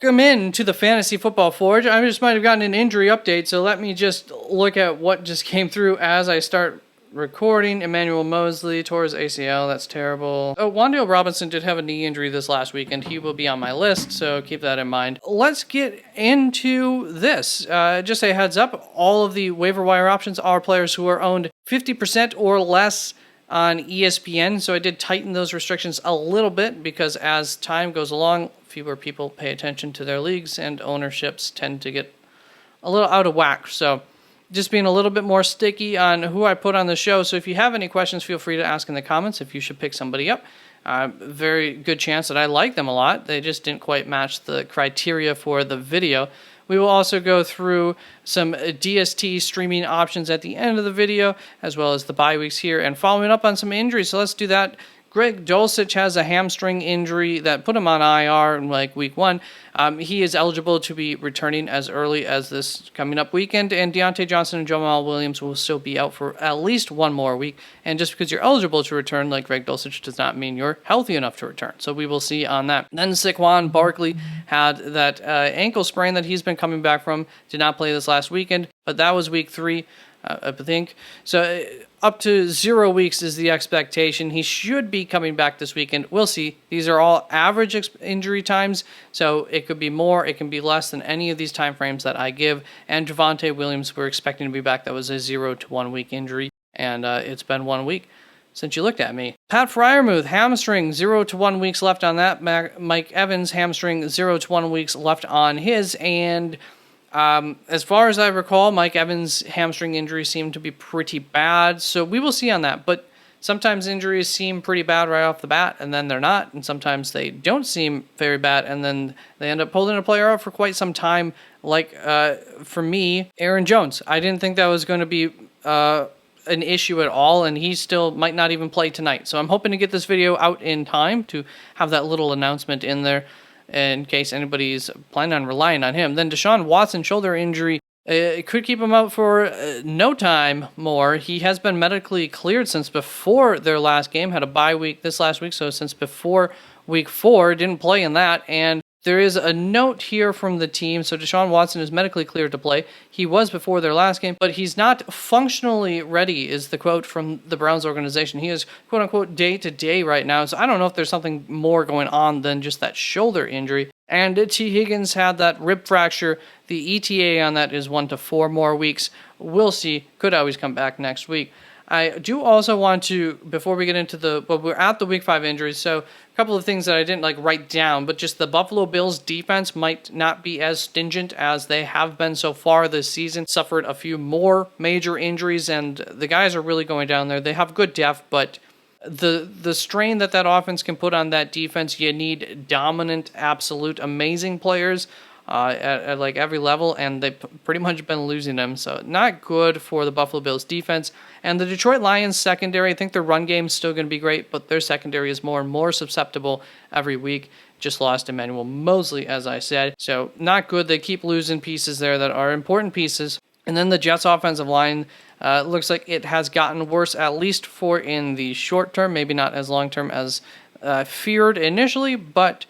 Welcome in to the Fantasy Football Forge. I just might have gotten an injury update, so let me just look at what just came through as I start recording. Emmanuel Mosley tore his ACL. That's terrible. Oh, Wan'Dale Robinson did have a knee injury this last weekend. He will be on my list, so keep that in mind. Let's get into this. Just a heads up, all of the waiver wire options are players who are owned 50% or less on ESPN, so I did tighten those restrictions a little bit because as time goes along, fewer people pay attention to their leagues and ownerships tend to get a little out of whack. So just being a little bit more sticky on who I put on the show. So if you have any questions, feel free to ask in the comments if you should pick somebody up. Very good chance that I like them a lot. They just didn't quite match the criteria for the video. We will also go through some DST streaming options at the end of the video, as well as the bye weeks here, and following up on some injuries. So let's do that. Greg Dulcich has a hamstring injury that put him on IR in like week 1. He is eligible to be returning as early as this coming up weekend, and Deontay Johnson and Jamal Williams will still be out for at least one more week. And just because you're eligible to return like Greg Dulcich does not mean you're healthy enough to return. So we will see on that. Then Saquon Barkley had that ankle sprain that he's been coming back from. Did not play this last weekend, but that was week 3. I think. So up to 0 weeks is the expectation. He should be coming back this weekend. We'll see. These are all average injury times, so it could be more, it can be less than any of these time frames that I give. And Javonte Williams, we're expecting to be back. That was a 0 to 1 week injury, and it's been 1 week since you looked at me. Pat Freiermuth, hamstring, 0 to 1 weeks left on that. Mike Evans, hamstring, 0 to 1 weeks left on his, and as far as I recall, Mike Evans' hamstring injuries seem to be pretty bad, so we will see on that. But sometimes injuries seem pretty bad right off the bat, and then they're not, and sometimes they don't seem very bad, and then they end up pulling a player out for quite some time. Like, for me, Aaron Jones. I didn't think that was going to be an issue at all, and he still might not even play tonight. So I'm hoping to get this video out in time to have that little announcement in there, in case anybody's planning on relying on him. Then Deshaun Watson, shoulder injury. It could keep him out for no time more. He has been medically cleared since before their last game. Had a bye week this last week, so since before week 4, didn't play in that. And there is a note here from the team. So Deshaun Watson is medically cleared to play. He was before their last game, but he's not functionally ready, is the quote from the Browns organization. He is, quote-unquote, day-to-day right now. So I don't know if there's something more going on than just that shoulder injury. And T. Higgins had that rib fracture. The ETA on that is 1 to 4 more weeks. We'll see. Could always come back next week. I do also want to, before we get into we're at the week 5 injuries, so a couple of things that I didn't write down, but just the Buffalo Bills defense might not be as stringent as they have been so far this season. Suffered a few more major injuries, and the guys are really going down there. They have good depth, but the strain that offense can put on that defense, you need dominant, absolute, amazing players at every level, and they've pretty much been losing them. So not good for the Buffalo Bills defense. And the Detroit Lions secondary, I think their run game is still going to be great, but their secondary is more and more susceptible every week. Just lost Emmanuel Mosley, as I said. So not good. They keep losing pieces there that are important pieces. And then the Jets offensive line looks like it has gotten worse, at least for in the short term, maybe not as long term as feared initially, but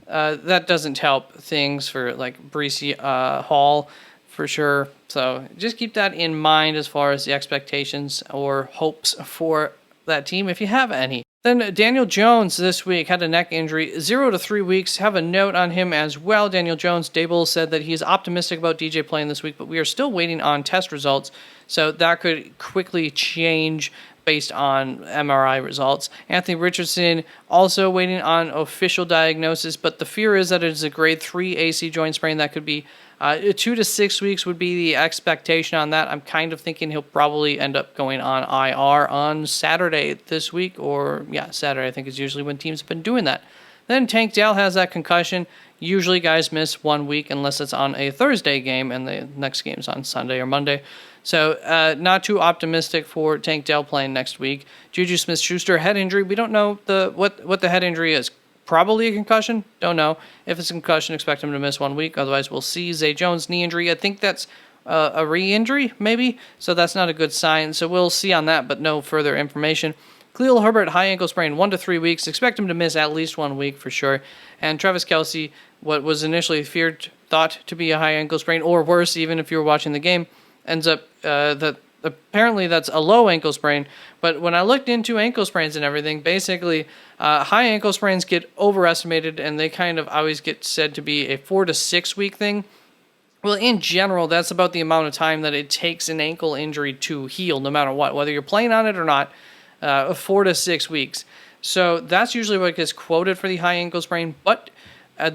that doesn't help things for Breece Hall for sure. So just keep that in mind as far as the expectations or hopes for that team, if you have any. Then Daniel Jones this week had a neck injury, 0 to 3 weeks. Have a note on him as well. Daniel Jones, Dable said that he's optimistic about DJ playing this week, but we are still waiting on test results, so that could quickly change based on MRI results. Anthony Richardson also waiting on official diagnosis, but the fear is that it is a grade 3 AC joint sprain that could be 2 to 6 weeks would be the expectation on that. I'm kind of thinking he'll probably end up going on IR on Saturday this week, or Saturday I think is usually when teams have been doing that. Then Tank Dell has that concussion. Usually guys miss 1 week unless it's on a Thursday game, and the next game's on Sunday or Monday. So not too optimistic for Tank Dell playing next week. Juju Smith-Schuster, head injury. We don't know what the head injury is. Probably a concussion. Don't know. If it's a concussion, expect him to miss 1 week. Otherwise, we'll see. Zay Jones, knee injury. I think that's a re-injury, maybe. So that's not a good sign. So we'll see on that, but no further information. Khalil Herbert, high ankle sprain, 1 to 3 weeks. Expect him to miss at least 1 week for sure. And Travis Kelce, what was initially thought to be a high ankle sprain, or worse, even if you were watching the game, ends up that apparently that's a low ankle sprain. But when I looked into ankle sprains and everything, basically high ankle sprains get overestimated, and they kind of always get said to be a 4 to 6 week thing. Well, in general, that's about the amount of time that it takes an ankle injury to heal, no matter what, whether you're playing on it or not, 4 to 6 weeks. So that's usually what gets quoted for the high ankle sprain, but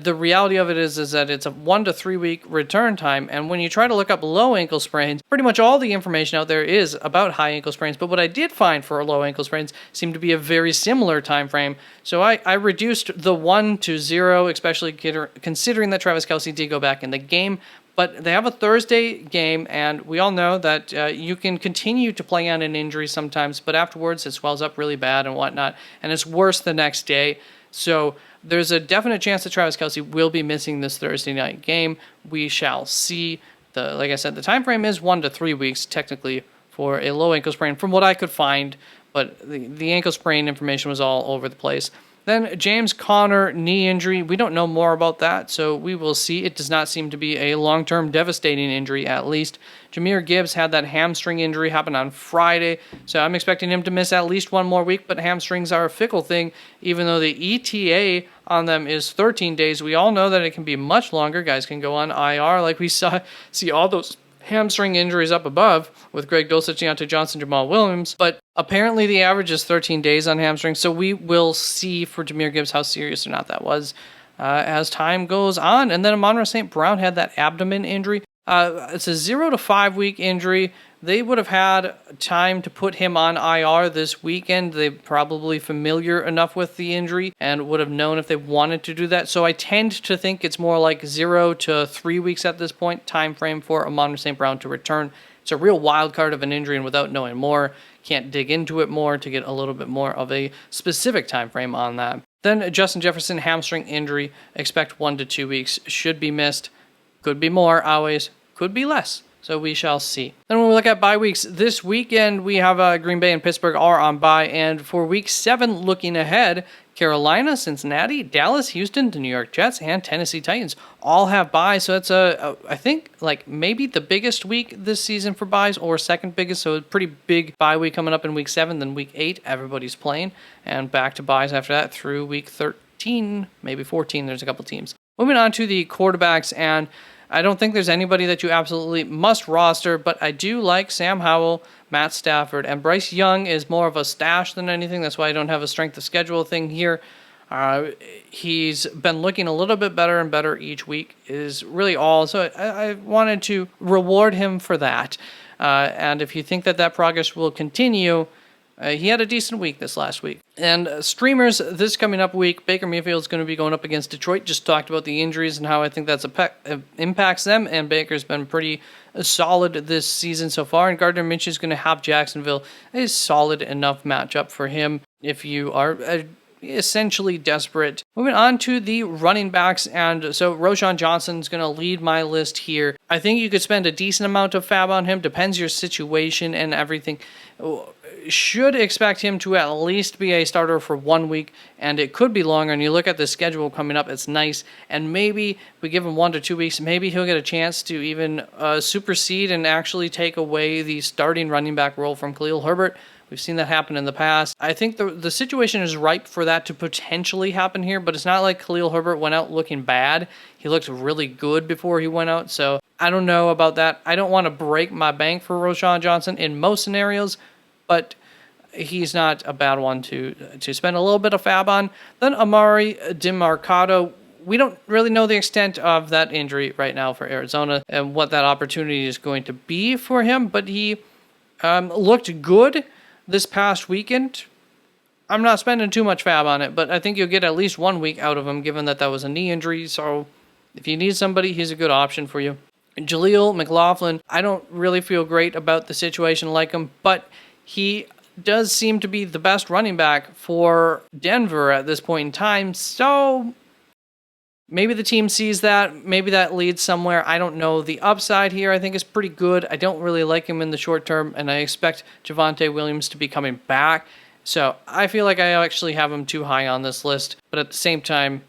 the reality of it is that it's a 1 to 3 week return time, and when you try to look up low ankle sprains, pretty much all the information out there is about high ankle sprains, but what I did find for low ankle sprains seemed to be a very similar time frame, so I reduced the 1 to 0, especially considering that Travis Kelce did go back in the game. But they have a Thursday game, and we all know that you can continue to play on an injury sometimes, but afterwards it swells up really bad and whatnot, and it's worse the next day. So there's a definite chance that Travis Kelce will be missing this Thursday night game. We shall see. Like I said, the time frame is 1 to 3 weeks technically for a low ankle sprain, from what I could find, but the ankle sprain information was all over the place. Then James Conner, knee injury. We don't know more about that, so we will see. It does not seem to be a long-term devastating injury, at least. Jahmyr Gibbs had that hamstring injury happen on Friday, so I'm expecting him to miss at least 1 more week, but hamstrings are a fickle thing. Even though the ETA on them is 13 days, we all know that it can be much longer. Guys can go on IR, like we see all those hamstring injuries up above with Greg Dulcich, Deontay Johnson, Jamal Williams, but apparently the average is 13 days on hamstrings, so we will see for Jahmyr Gibbs how serious or not that was as time goes on. And then Amon-Ra St. Brown had that abdomen injury. It's a 0 to 5 week injury. They would have had time to put him on IR this weekend. They're probably familiar enough with the injury and would have known if they wanted to do that. So I tend to think it's more like 0 to 3 weeks at this point, time frame for Amon-Ra St. Brown to return. It's a real wild card of an injury, and without knowing more, can't dig into it more to get a little bit more of a specific time frame on that. Then Justin Jefferson, hamstring injury, expect 1 to 2 weeks, should be missed. Could be more, always, could be less. So we shall see. Then when we look at bye weeks, this weekend we have Green Bay and Pittsburgh are on bye. And for week 7, looking ahead, Carolina, Cincinnati, Dallas, Houston, the New York Jets, and Tennessee Titans all have bye. So it's I think like maybe the biggest week this season for byes, or second biggest. So a pretty big bye week coming up in week 7. Then week 8, everybody's playing, and back to byes after that through week 13, maybe 14. There's a couple teams. Moving on to the quarterbacks, and I don't think there's anybody that you absolutely must roster, but I do like Sam Howell, Matt Stafford, and Bryce Young is more of a stash than anything. That's why I don't have a strength of schedule thing here. He's been looking a little bit better and better each week is really all. So I wanted to reward him for that. And if you think that progress will continue, he had a decent week this last week. And streamers, this coming up week, Baker Mayfield is going to be going up against Detroit. Just talked about the injuries and how I think that's impacts them. And Baker's been pretty solid this season so far. And Gardner Minshew is going to have Jacksonville. A solid enough matchup for him if you are essentially desperate. Moving on to the running backs, and so Roschon Johnson's going to lead my list here. I think you could spend a decent amount of fab on him, depends your situation and everything. Should expect him to at least be a starter for 1 week, and it could be longer. And you look at the schedule coming up, it's nice, and maybe we give him 1 to 2 weeks, maybe he'll get a chance to even supersede and actually take away the starting running back role from Khalil Herbert. We've seen that happen in the past. I think the situation is ripe for that to potentially happen here, but it's not like Khalil Herbert went out looking bad. He looked really good before he went out, so I don't know about that. I don't want to break my bank for Roschon Johnson in most scenarios, but he's not a bad one to spend a little bit of fab on. Then Amari DiMercato. We don't really know the extent of that injury right now for Arizona and what that opportunity is going to be for him, but he looked good this past weekend. I'm not spending too much fab on it, but I think you'll get at least 1 week out of him, given that was a knee injury. So if you need somebody, he's a good option for you. Jaleel McLaughlin, I don't really feel great about the situation like him, but he does seem to be the best running back for Denver at this point in time. So maybe the team sees that. Maybe that leads somewhere. I don't know. The upside here I think is pretty good. I don't really like him in the short term, and I expect Javonte Williams to be coming back. So I feel like I actually have him too high on this list. But at the same time,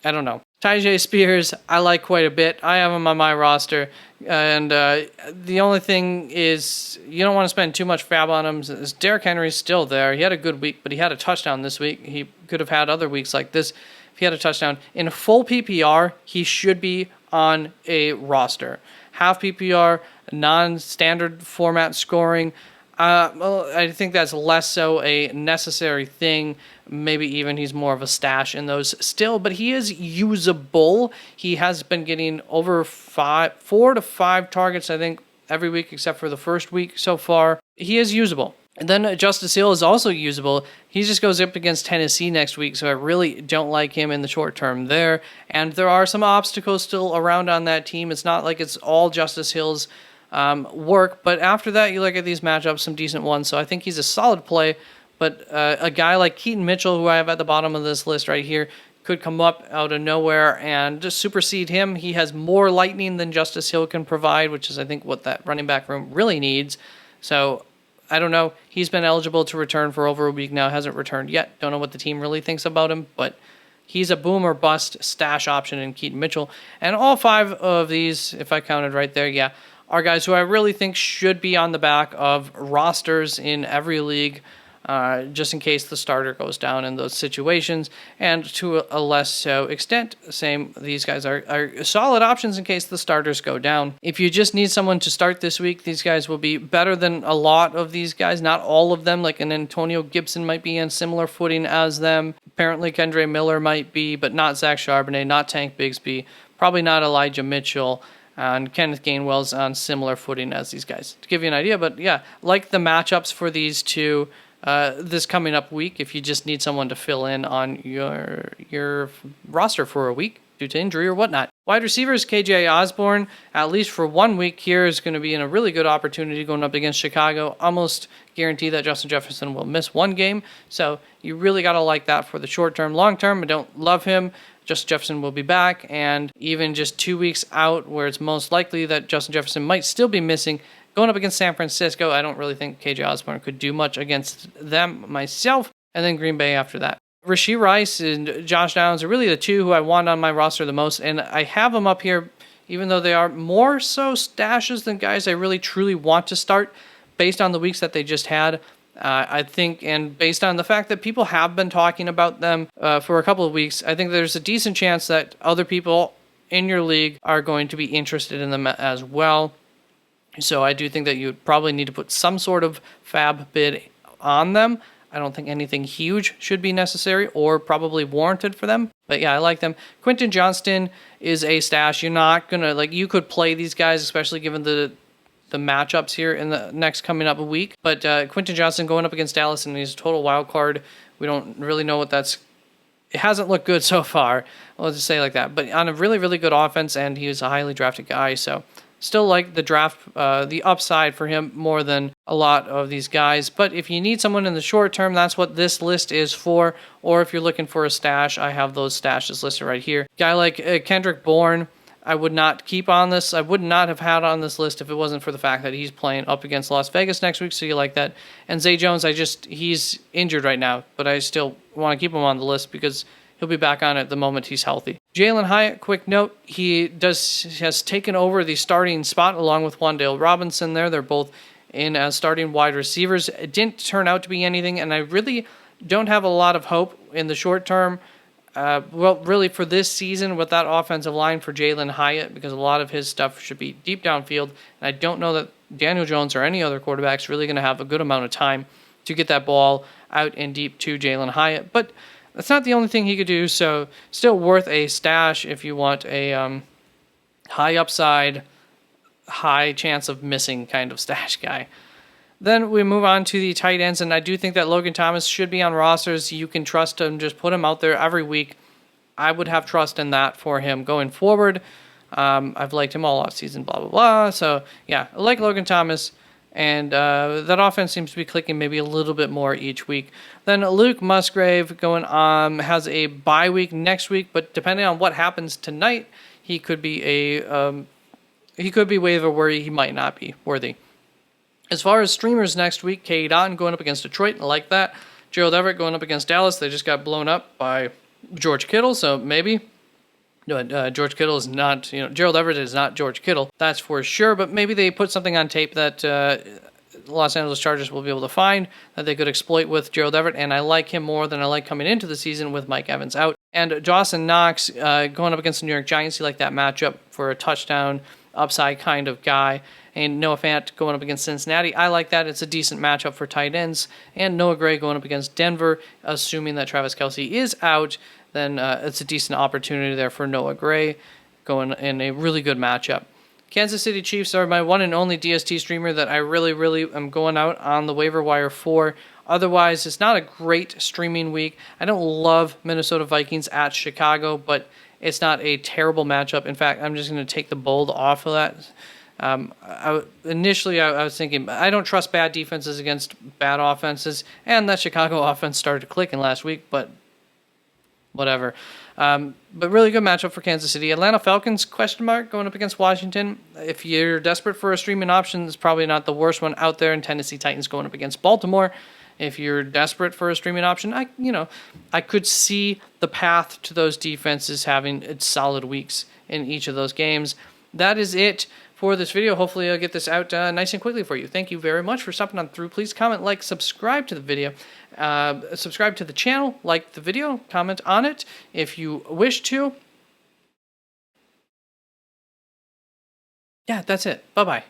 I don't know. Tyjae Spears, I like quite a bit. I have him on my roster. And the only thing is, you don't want to spend too much fab on him. Derrick Henry's still there. He had a good week, but he had a touchdown this week. He could have had other weeks like this if he had a touchdown. In full PPR, he should be on a roster. Half PPR, non-standard format scoring. Well, I think that's less so a necessary thing. Maybe even he's more of a stash in those still, but he is usable. He has been getting over 4 to 5 targets, I think, every week except for the first week so far. He is usable. And then Justice Hill is also usable. He just goes up against Tennessee next week, so I really don't like him in the short term there. And there are some obstacles still around on that team. It's not like it's all Justice Hill's work, but after that, you look at these matchups, some decent ones. So I think he's a solid play. But a guy like Keaton Mitchell, who I have at the bottom of this list right here, could come up out of nowhere and just supersede him. He has more lightning than Justice Hill can provide, which is, I think, what that running back room really needs. So I don't know. He's been eligible to return for over a week now. Hasn't returned yet. Don't know what the team really thinks about him, but he's a boom or bust stash option in Keaton Mitchell. And all 5 of these, if I counted right there, yeah, are guys who I really think should be on the back of rosters in every league, just in case the starter goes down in those situations. And to a less so extent, these guys are solid options in case the starters go down. If you just need someone to start this week, these guys will be better than a lot of these guys. Not all of them, like an Antonio Gibson might be on similar footing as them. Apparently Kendre Miller might be, but not Zach Charbonnet, not Tank Bigsby, probably not Elijah Mitchell. And Kenneth Gainwell's on similar footing as these guys, to give you an idea. But yeah, like the matchups for these two this coming up week, if you just need someone to fill in on your roster for a week due to injury or whatnot. Wide receivers, KJ Osborne, at least for 1 week here, is going to be in a really good opportunity going up against Chicago. Almost guarantee that Justin Jefferson will miss 1 game. So you really got to like that for the short term. Long term, I don't love him. Justin Jefferson will be back, and even just 2 weeks out, where it's most likely that Justin Jefferson might still be missing, going up against San Francisco, I don't really think KJ Osborne could do much against them myself, and then Green Bay after that. Rashee Rice and Josh Downs are really the 2 who I want on my roster the most, and I have them up here, even though they are more so stashes than guys I really truly want to start, based on the weeks that they just had. I think, and based on the fact that people have been talking about them for a couple of weeks, I think there's a decent chance that other people in your league are going to be interested in them as well. So I do think that you would probably need to put some sort of fab bid on them. I don't think anything huge should be necessary or probably warranted for them. But yeah, I like them. Quentin Johnston is a stash. You're not going to, you could play these guys, especially given the matchups here in the next coming up week. But Quentin Johnston going up against Dallas, and he's a total wild card. We don't really know what it hasn't looked good so far. I'll just say it like that. But on a really, really good offense, and he was a highly drafted guy. So still like the draft, the upside for him more than a lot of these guys. But if you need someone in the short term, that's what this list is for. Or if you're looking for a stash, I have those stashes listed right here. Guy like Kendrick Bourne, I would not keep on this. I would not have had on this list if it wasn't for the fact that he's playing up against Las Vegas next week, so you like that. And Zay Jones, he's injured right now, but I still want to keep him on the list because he'll be back on it the moment he's healthy. Jalen Hyatt, quick note, he has taken over the starting spot along with Wan'Dale Robinson there. They're both in as starting wide receivers. It didn't turn out to be anything, and I really don't have a lot of hope in the short term. Really for this season with that offensive line for Jalen Hyatt, because a lot of his stuff should be deep downfield. And I don't know that Daniel Jones or any other quarterback's really going to have a good amount of time to get that ball out and deep to Jalen Hyatt. But that's not the only thing he could do, so still worth a stash if you want a high upside, high chance of missing kind of stash guy. Then we move on to the tight ends, and I do think that Logan Thomas should be on rosters. You can trust him, just put him out there every week. I would have trust in that for him going forward. I've liked him all offseason, blah, blah, blah. So, yeah, I like Logan Thomas, and that offense seems to be clicking maybe a little bit more each week. Then Luke Musgrave has a bye week next week, but depending on what happens tonight, he could be waiver worthy. He might not be worthy. As far as streamers next week, K. Dotton going up against Detroit, I like that. Gerald Everett going up against Dallas. They just got blown up by George Kittle, so maybe. George Kittle is not, Gerald Everett is not George Kittle, that's for sure. But maybe they put something on tape that Los Angeles Chargers will be able to find that they could exploit with Gerald Everett. And I like him more than I like coming into the season with Mike Evans out. And Dawson Knox going up against the New York Giants, you like that matchup for a touchdown upside kind of guy. And Noah Fant going up against Cincinnati, I like that. It's a decent matchup for tight ends. And Noah Gray going up against Denver, assuming that Travis Kelce is out, then it's a decent opportunity there for Noah Gray going in a really good matchup. Kansas City Chiefs are my one and only DST streamer that I really, really am going out on the waiver wire for. Otherwise, it's not a great streaming week. I don't love Minnesota Vikings at Chicago, but it's not a terrible matchup. In fact, I'm just going to take the bold off of that. Initially, I was thinking, I don't trust bad defenses against bad offenses, and that Chicago offense started clicking last week, but whatever. But really good matchup for Kansas City. Atlanta Falcons, question mark, going up against Washington. If you're desperate for a streaming option, it's probably not the worst one out there. And Tennessee Titans going up against Baltimore. If you're desperate for a streaming option, I could see the path to those defenses having solid weeks in each of those games. That is it for this video. Hopefully I'll get this out nice and quickly for you. Thank you very much for stopping on through. Please comment, like, subscribe to the video. Subscribe to the channel, like the video, comment on it if you wish to. Yeah, that's it. Bye-bye.